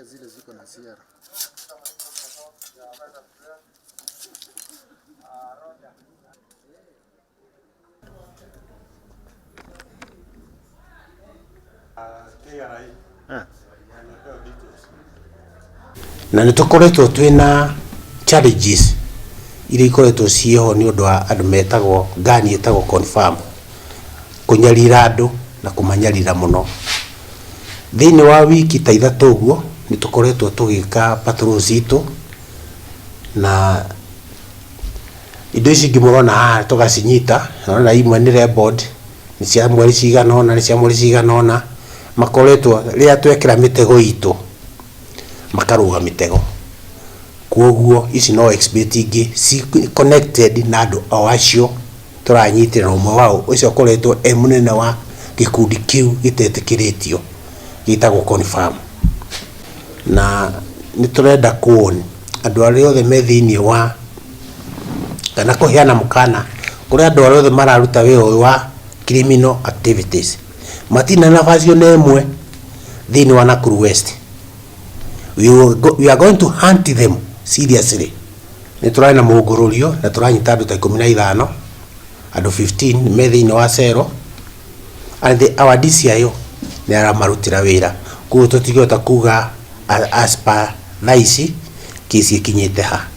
zile ziko na siara. Na nitukoretwo twina challenges iria ikoretwo cieho ni undu wa andu metagwo ngani etagwo confirm kunyarira andu na kumanyarira muno. Thiini wa wiki ta ithatu uguo nitukoretwo tugika patrols itu na indo ici ngimurona tugacinyita na imwe ni record ni cia mweri cigana ona ni cia mweri cigana ona makoretwo ria twekira mitego itu makaruga mitego. Kuoguo ici no expert ingi si connected na andu o acio turanyitira umwe wao ucio koretwo munene wa gikundi kiu gitetikiritio gitagwo confirm. Na niturenda kuona andu aria othe me thiini wa kana kuhiana mukana kuria andu aria othe mararuta wira wa criminal activities matina nafasi ona imwe thiini wa Nakuru West. We are going to hunt them seriously. Niturana mugururio na turanyita andu ta 15 andu 15 me thiini wa cero and our DCIO ni aramarutira wira kuo tutigota kuga as per thaici kisi kinyite ha.